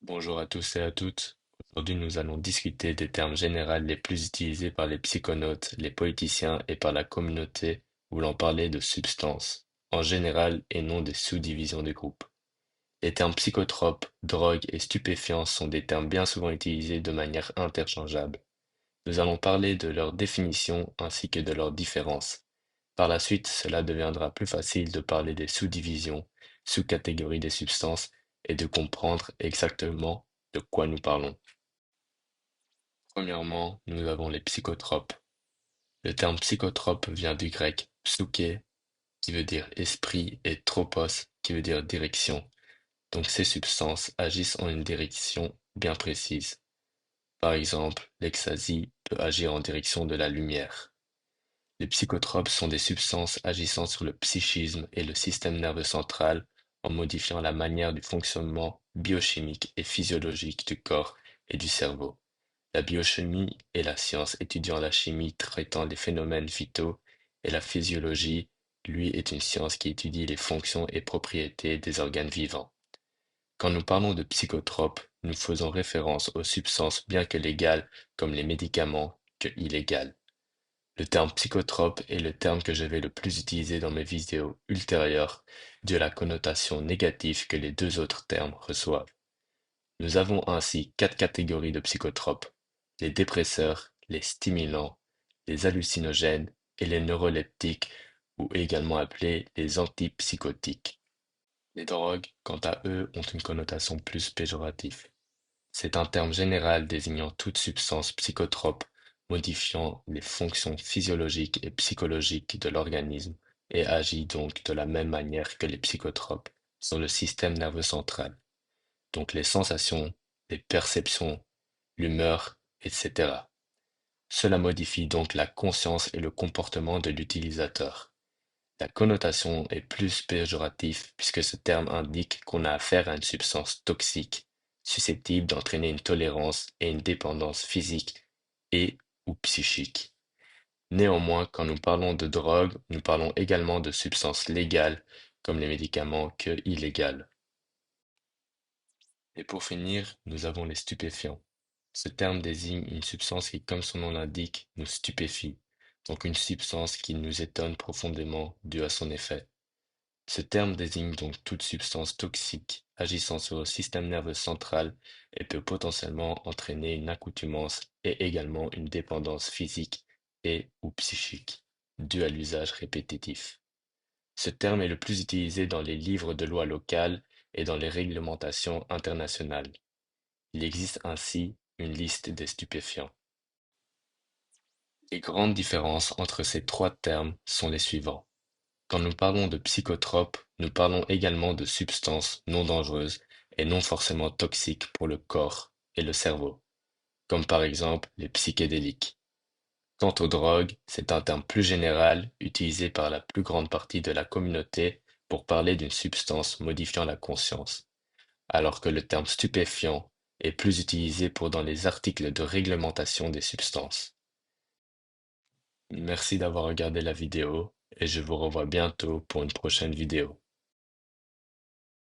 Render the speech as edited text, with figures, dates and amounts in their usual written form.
Bonjour à tous et à toutes. Aujourd'hui, nous allons discuter des termes généraux les plus utilisés par les psychonautes, les politiciens et par la communauté voulant parler de substances, en général et non des sous-divisions des groupes. Les termes psychotropes, drogue et stupéfiants sont des termes bien souvent utilisés de manière interchangeable. Nous allons parler de leur définition ainsi que de leurs différences. Par la suite, cela deviendra plus facile de parler des sous-divisions, sous-catégories des substances et de comprendre exactement de quoi nous parlons. Premièrement, nous avons les psychotropes. Le terme psychotrope vient du grec psyché, qui veut dire esprit, et tropos, qui veut dire direction. Donc ces substances agissent en une direction bien précise. Par exemple, l'ecstasy peut agir en direction de la lumière. Les psychotropes sont des substances agissant sur le psychisme et le système nerveux central en modifiant la manière du fonctionnement biochimique et physiologique du corps et du cerveau. La biochimie est la science étudiant la chimie traitant les phénomènes vitaux et la physiologie, lui, est une science qui étudie les fonctions et propriétés des organes vivants. Quand nous parlons de psychotropes, nous faisons référence aux substances bien que légales comme les médicaments que illégales. Le terme psychotrope est le terme que je vais le plus utiliser dans mes vidéos ultérieures, dû à la connotation négative que les deux autres termes reçoivent. Nous avons ainsi quatre catégories de psychotropes: les dépresseurs, les stimulants, les hallucinogènes et les neuroleptiques, ou également appelés les antipsychotiques. Les drogues, quant à eux, ont une connotation plus péjorative. C'est un terme général désignant toute substance psychotrope modifiant les fonctions physiologiques et psychologiques de l'organisme et agit donc de la même manière que les psychotropes sur le système nerveux central, donc les sensations, les perceptions, l'humeur, etc. Cela modifie donc la conscience et le comportement de l'utilisateur. La connotation est plus péjorative puisque ce terme indique qu'on a affaire à une substance toxique, susceptible d'entraîner une tolérance et une dépendance physique et ou psychique. Néanmoins, quand nous parlons de drogue, nous parlons également de substances légales comme les médicaments que illégales. Et pour finir, nous avons les stupéfiants. Ce terme désigne une substance qui, comme son nom l'indique, nous stupéfie, donc une substance qui nous étonne profondément due à son effet. Ce terme désigne donc toute substance toxique agissant sur le système nerveux central et peut potentiellement entraîner une accoutumance et également une dépendance physique et ou psychique, due à l'usage répétitif. Ce terme est le plus utilisé dans les livres de loi locales et dans les réglementations internationales. Il existe ainsi une liste des stupéfiants. Les grandes différences entre ces trois termes sont les suivants. Quand nous parlons de psychotropes, nous parlons également de substances non dangereuses et non forcément toxiques pour le corps et le cerveau, comme par exemple les psychédéliques. Quant aux drogues, c'est un terme plus général utilisé par la plus grande partie de la communauté pour parler d'une substance modifiant la conscience, alors que le terme stupéfiant est plus utilisé pour dans les articles de réglementation des substances. Merci d'avoir regardé la vidéo et je vous revois bientôt pour une prochaine vidéo.